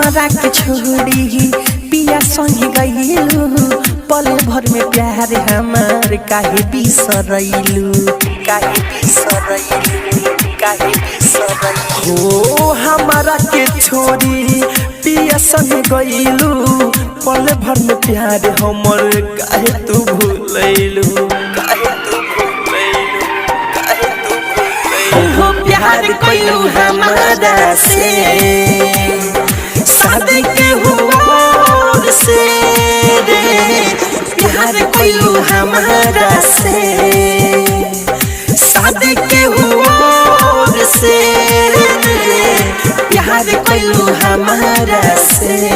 हमारा के छोड़ी पिया संग गइलू पल भर में प्यार हमार काहे बिसरैलू हो हमारा के छोड़ी पिया संग गइलू पल भर में प्यार हमर काहे तू भूलैलू हो प्यार कइलू हमारा से शादी के हुआ से प्यार कइलू हमारा से शादी के हुआ से प्यार कइलू हमारा से